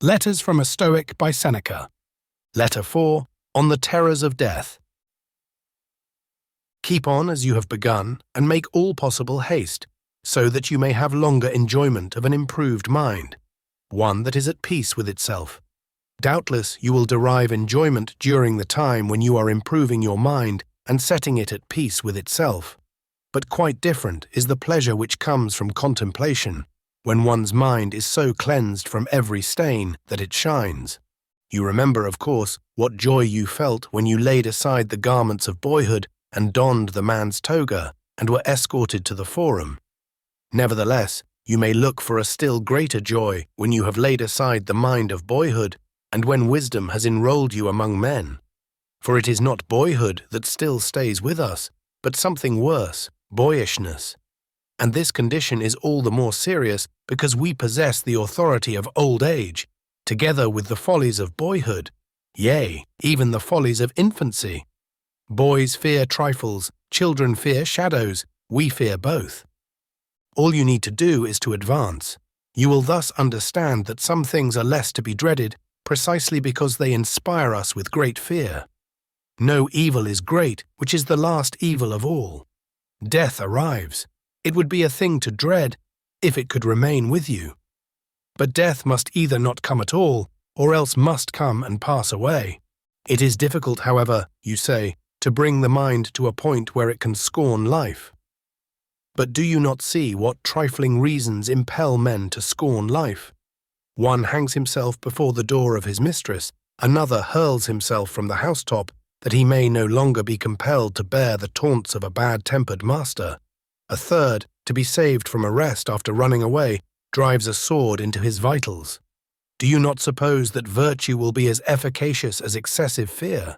Letters from a Stoic by Seneca. Letter 4, on the terrors of death. Keep on as you have begun, and make all possible haste, so that you may have longer enjoyment of an improved mind, one that is at peace with itself. Doubtless you will derive enjoyment during the time when you are improving your mind and setting it at peace with itself. But quite different is the pleasure which comes from contemplation, when one's mind is so cleansed from every stain that it shines. You remember, of course, what joy you felt when you laid aside the garments of boyhood and donned the man's toga and were escorted to the forum. Nevertheless, you may look for a still greater joy when you have laid aside the mind of boyhood and when wisdom has enrolled you among men. For it is not boyhood that still stays with us, but something worse, boyishness. And this condition is all the more serious because we possess the authority of old age, together with the follies of boyhood, yea, even the follies of infancy. Boys fear trifles, children fear shadows, we fear both. All you need to do is to advance. You will thus understand that some things are less to be dreaded precisely because they inspire us with great fear. No evil is great, which is the last evil of all. Death arrives. It would be a thing to dread if it could remain with you. But death must either not come at all, or else must come and pass away. It is difficult, however, you say, to bring the mind to a point where it can scorn life. But do you not see what trifling reasons impel men to scorn life? One hangs himself before the door of his mistress, another hurls himself from the housetop that he may no longer be compelled to bear the taunts of a bad-tempered master. A third, to be saved from arrest after running away, drives a sword into his vitals. Do you not suppose that virtue will be as efficacious as excessive fear?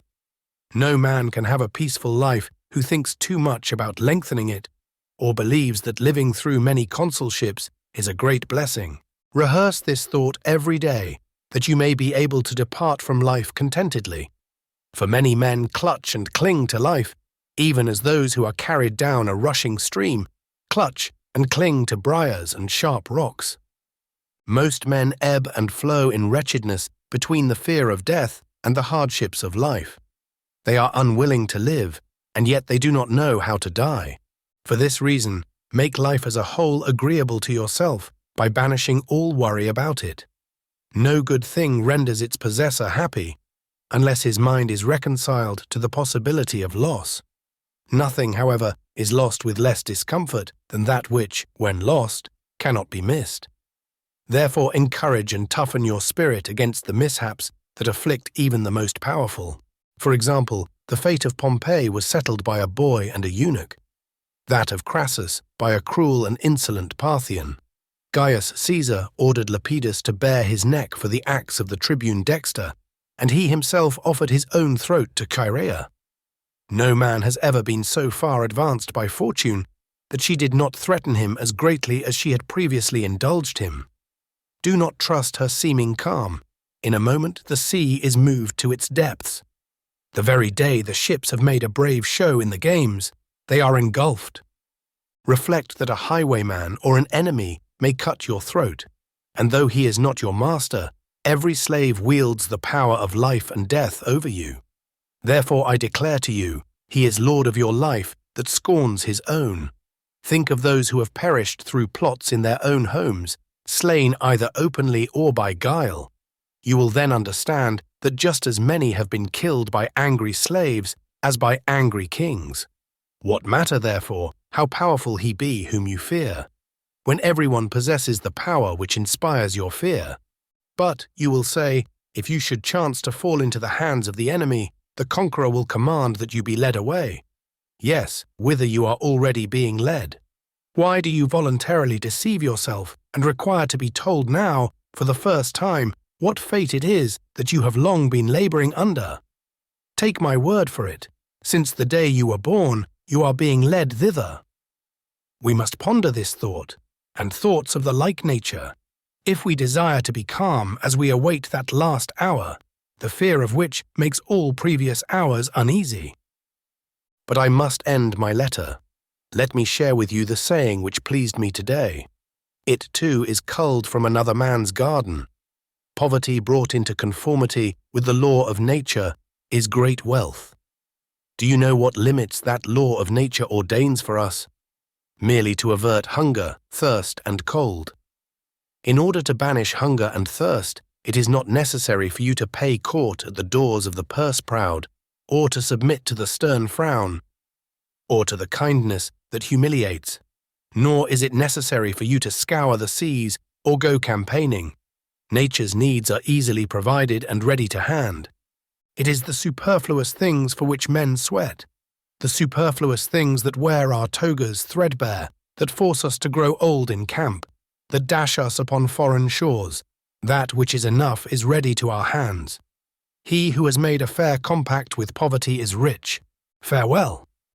No man can have a peaceful life who thinks too much about lengthening it, or believes that living through many consulships is a great blessing. Rehearse this thought every day, that you may be able to depart from life contentedly. For many men clutch and cling to life, even as those who are carried down a rushing stream clutch and cling to briars and sharp rocks. Most men ebb and flow in wretchedness between the fear of death and the hardships of life. They are unwilling to live, and yet they do not know how to die. For this reason, make life as a whole agreeable to yourself by banishing all worry about it. No good thing renders its possessor happy, unless his mind is reconciled to the possibility of loss. Nothing, however, is lost with less discomfort than that which, when lost, cannot be missed. Therefore encourage and toughen your spirit against the mishaps that afflict even the most powerful. For example, the fate of Pompey was settled by a boy and a eunuch. That of Crassus by a cruel and insolent Parthian. Gaius Caesar ordered Lepidus to bare his neck for the acts of the tribune Dexter, and he himself offered his own throat to Chaerea. No man has ever been so far advanced by fortune that she did not threaten him as greatly as she had previously indulged him. Do not trust her seeming calm. In a moment the sea is moved to its depths. The very day the ships have made a brave show in the games, they are engulfed. Reflect that a highwayman or an enemy may cut your throat, and though he is not your master, every slave wields the power of life and death over you. Therefore I declare to you, he is Lord of your life that scorns his own. Think of those who have perished through plots in their own homes, slain either openly or by guile. You will then understand that just as many have been killed by angry slaves as by angry kings. What matter, therefore, how powerful he be whom you fear, when everyone possesses the power which inspires your fear? But, you will say, if you should chance to fall into the hands of the enemy, the conqueror will command that you be led away. Yes, whither you are already being led. Why do you voluntarily deceive yourself and require to be told now, for the first time, what fate it is that you have long been laboring under? Take my word for it, since the day you were born, you are being led thither. We must ponder this thought, and thoughts of the like nature, if we desire to be calm as we await that last hour, the fear of which makes all previous hours uneasy. But I must end my letter. Let me share with you the saying which pleased me today. It, too, is culled from another man's garden. poverty brought into conformity with the law of nature is great wealth. Do you know what limits that law of nature ordains for us? Merely to avert hunger, thirst, and cold. In order to banish hunger and thirst, it is not necessary for you to pay court at the doors of the purse-proud, or to submit to the stern frown, or to the kindness that humiliates. Nor is it necessary for you to scour the seas or go campaigning. Nature's needs are easily provided and ready to hand. It is the superfluous things for which men sweat, the superfluous things that wear our togas threadbare, that force us to grow old in camp, that dash us upon foreign shores. That which is enough is ready to our hands. He who has made a fair compact with poverty is rich. Farewell.